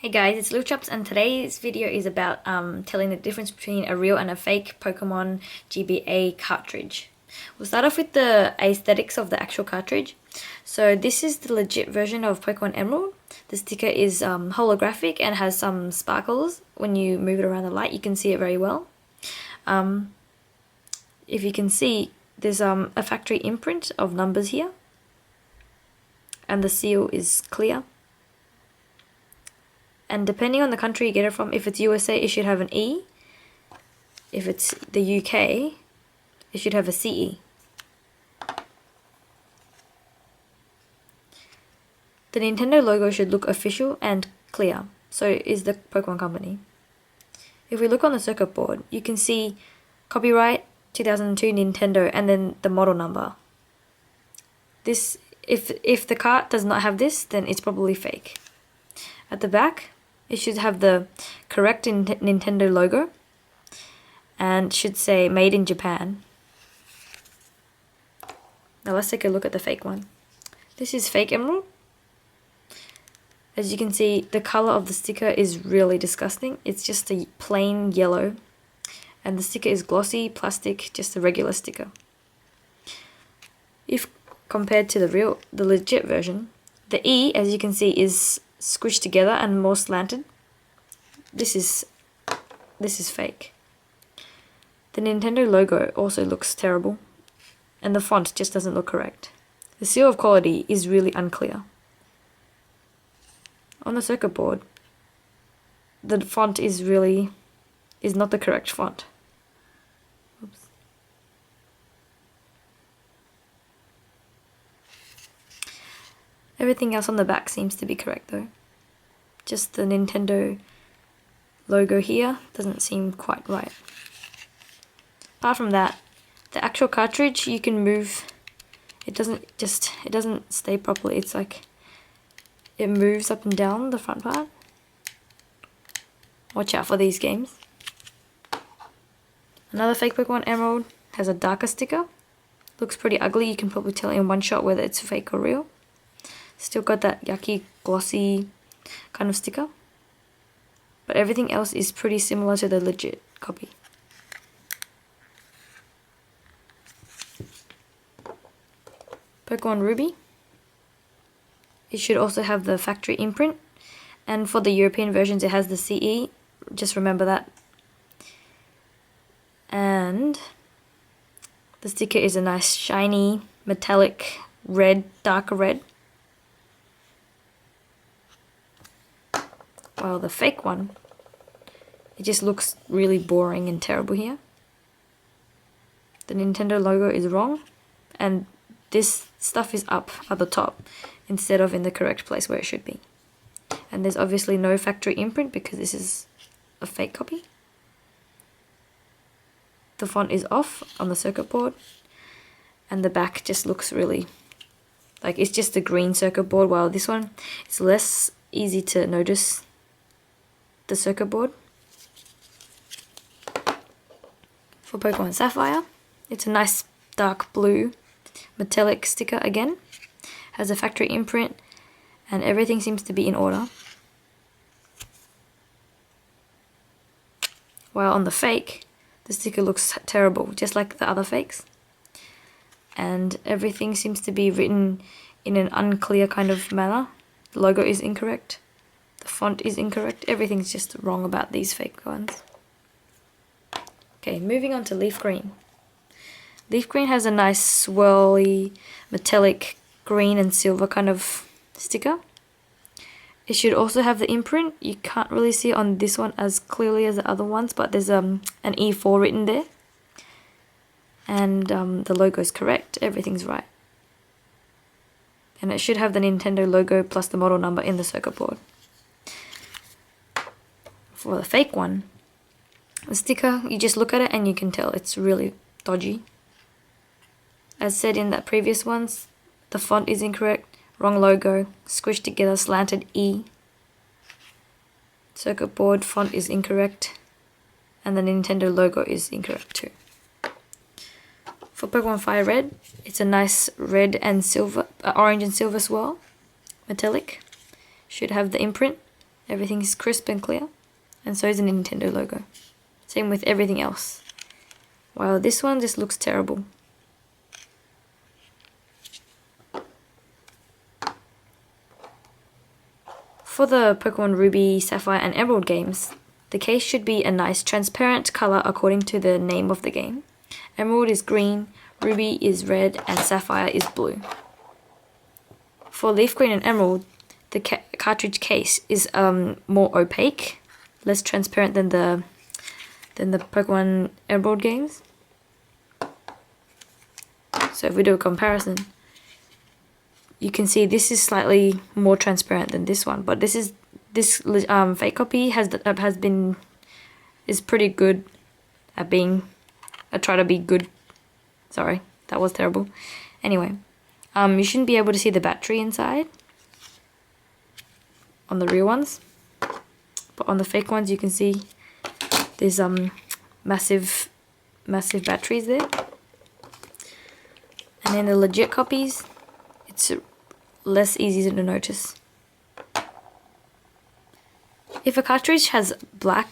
Hey guys, it's Chops, and today's video is about telling the difference between a real and a fake Pokemon GBA cartridge. We'll start off with the aesthetics of the actual cartridge. So this is the legit version of Pokemon Emerald. The sticker is holographic and has some sparkles. When you move it around the light, you can see it very well. If you can see, there's a factory imprint of numbers here, and the seal is clear. And depending on the country you get it from, if it's USA, it should have an E. If it's the UK, it should have a CE. The Nintendo logo should look official and clear, so is the Pokemon Company. If we look on the circuit board, you can see copyright 2002 Nintendo and then the model number. This, if the cart does not have this, then it's probably fake. At the back, it should have the correct Nintendo logo and should say made in Japan. Now let's take a look at the fake one. This is fake Emerald. As you can see, the color of the sticker is really disgusting. It's just a plain yellow, and the sticker is glossy, plastic, just a regular sticker. If compared to the legit version, the E, as you can see, is squished together and more slanted. This is fake. The Nintendo logo also looks terrible, and the font just doesn't look correct. The seal of quality is really unclear. On the circuit board, the font is not the correct font. Oops. Everything else on the back seems to be correct though. Just the Nintendo logo here doesn't seem quite right. Apart from that, the actual cartridge you can move. It doesn't stay properly. It's like it moves up and down the front part. Watch out for these games. Another fake Pokemon Emerald has a darker sticker. Looks pretty ugly. You can probably tell in one shot whether it's fake or real. Still got that yucky, glossy kind of sticker. But everything else is pretty similar to the legit copy. Pokemon Ruby. It should also have the factory imprint. And for the European versions, it has the CE. Just remember that. And the sticker is a nice, shiny, metallic red, darker red. While the fake one, it just looks really boring and terrible here. The Nintendo logo is wrong, and this stuff is up at the top instead of in the correct place where it should be. And there's obviously no factory imprint because this is a fake copy. The font is off on the circuit board, and the back just looks really like it's just a green circuit board, while this one is less easy to notice the circuit board. For Pokemon Sapphire, it's a nice dark blue metallic sticker again. Has a factory imprint and everything seems to be in order. While on the fake, the sticker looks terrible, just like the other fakes. And everything seems to be written in an unclear kind of manner. The logo is incorrect. The font is incorrect. Everything's just wrong about these fake ones. Okay, moving on to Leaf Green. Leaf Green has a nice swirly, metallic green and silver kind of sticker. It should also have the imprint. You can't really see it on this one as clearly as the other ones, but there's an E4 written there. And the logo is correct. Everything's right. And it should have the Nintendo logo plus the model number in the circuit board. For the fake one, the sticker, you just look at it and you can tell it's really dodgy. As said in that previous ones, the font is incorrect, wrong logo, squished together, slanted E. Circuit board font is incorrect, and the Nintendo logo is incorrect too. For Pokemon Fire Red, it's a nice red and silver, orange and silver swirl, metallic. Should have the imprint. Everything's crisp and clear. And so is the Nintendo logo. Same with everything else. Wow, this one just looks terrible. For the Pokemon Ruby, Sapphire and Emerald games, the case should be a nice transparent color according to the name of the game. Emerald is green, Ruby is red, and Sapphire is blue. For Leaf Green and Emerald, the cartridge case is more opaque, less transparent than the Pokemon Emerald games. So if we do a comparison, you can see this is slightly more transparent than this one, but this fake copy is pretty good at being. I try to be good. Sorry, that was terrible. Anyway, you shouldn't be able to see the battery inside on the real ones, but on the fake ones you can see there's massive batteries there. And in the legit copies, it's less easy to notice. If a cartridge has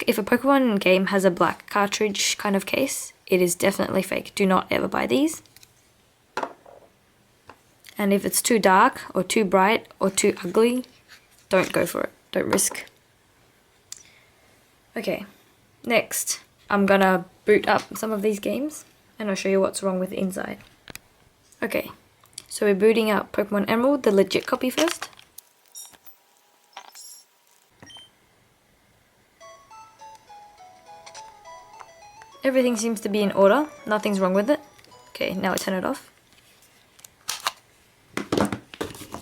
if a Pokemon game has a black cartridge kind of case, it is definitely fake. Do not ever buy these. And if it's too dark or too bright or too ugly, don't go for it. Don't risk. Okay, next I'm gonna boot up some of these games and I'll show you what's wrong with the inside. Okay, so we're booting up Pokemon Emerald, the legit copy first. Everything seems to be in order, nothing's wrong with it. Okay, now I turn it off.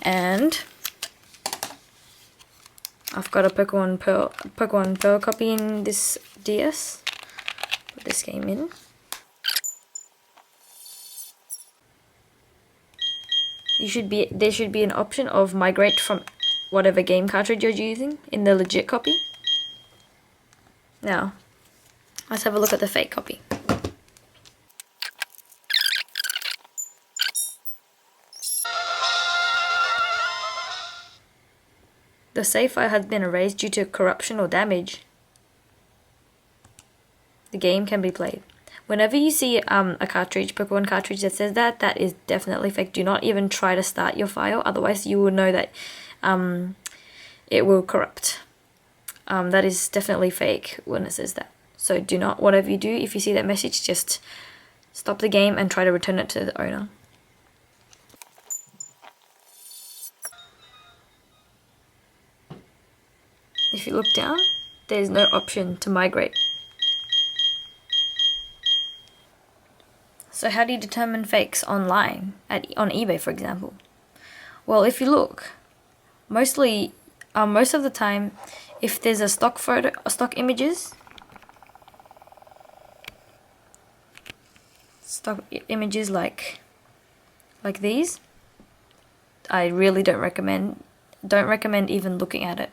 And I've got a Pokemon Pearl copy in this DS. Put this game in. There should be an option of migrate from whatever game cartridge you're using in the legit copy. Now, let's have a look at the fake copy. The save file has been erased due to corruption or damage. The game can be played. Whenever you see a Pokemon cartridge that says that is definitely fake. Do not even try to start your file, otherwise you will know that it will corrupt. That is definitely fake when it says that. So do not, whatever you do, if you see that message, just stop the game and try to return it to the owner. If you look down, there's no option to migrate. So how do you determine fakes online, on eBay for example? Well, if you look, most of the time, if there's a stock images like these, I really don't recommend even looking at it.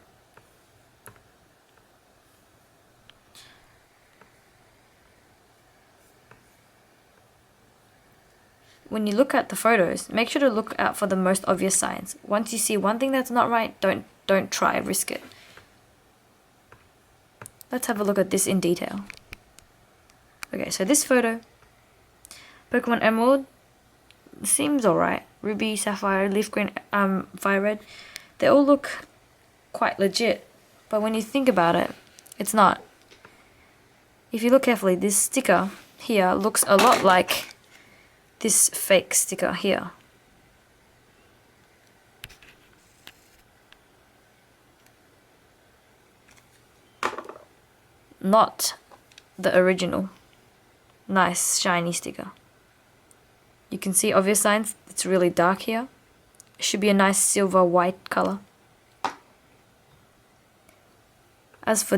When you look at the photos, make sure to look out for the most obvious signs. Once you see one thing that's not right, don't try, risk it. Let's have a look at this in detail. Okay, so this photo, Pokemon Emerald, seems alright. Ruby, Sapphire, Leaf Green, Fire Red, they all look quite legit. But when you think about it, it's not. If you look carefully, this sticker here looks a lot like this fake sticker here. Not the original nice shiny sticker. You can see obvious signs. It's really dark here. It should be a nice silver white color. As for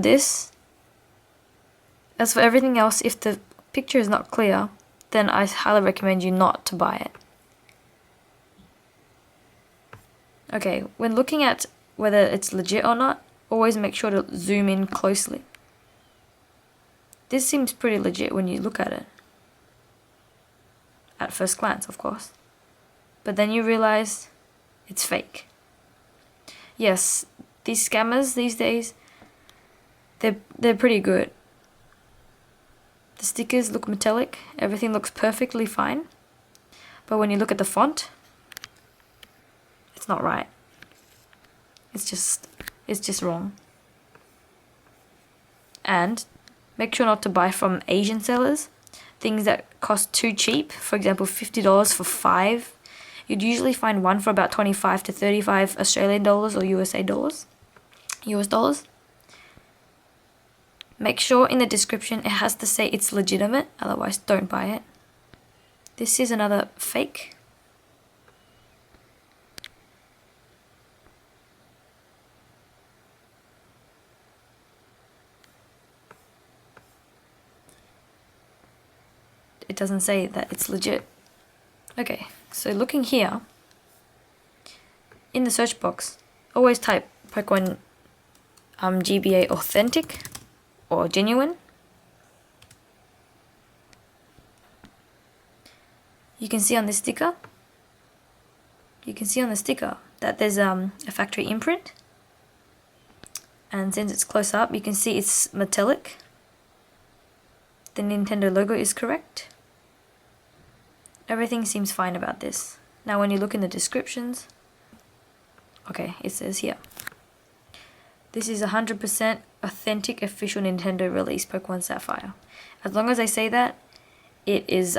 everything else, if the picture is not clear, then I highly recommend you not to buy it. Okay, when looking at whether it's legit or not, always make sure to zoom in closely. This seems pretty legit when you look at it. At first glance, of course. But then you realize it's fake. Yes, these scammers these days, they're pretty good. The stickers look metallic, everything looks perfectly fine, but when you look at the font, it's not right. It's just wrong. And make sure not to buy from Asian sellers. Things that cost too cheap, for example $50 for 5, you'd usually find one for about 25 to 35 Australian dollars or US dollars. Make sure in the description it has to say it's legitimate, otherwise don't buy it. This is another fake. It doesn't say that it's legit. Okay, so looking here, in the search box, always type Pokemon GBA authentic or genuine. You can see on this sticker, that there's a factory imprint, and since it's close up, you can see it's metallic. The Nintendo logo is correct. Everything seems fine about this. Now when you look in the descriptions, okay, it says here, this is 100% authentic official Nintendo release Pokemon Sapphire. As long as I say that, it is,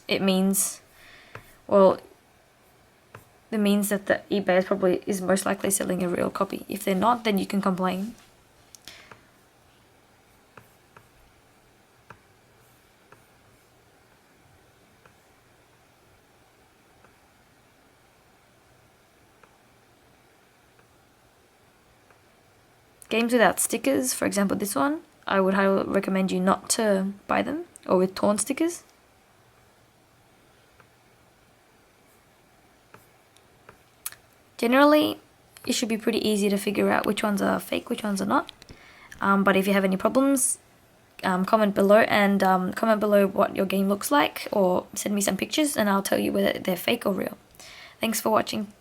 it means, well, it means that the eBay is most likely selling a real copy. If they're not, then you can complain. Games without stickers, for example this one, I would highly recommend you not to buy them, or with torn stickers. Generally, it should be pretty easy to figure out which ones are fake, which ones are not. But if you have any problems, comment below, and comment below what your game looks like, or send me some pictures and I'll tell you whether they're fake or real. Thanks for watching.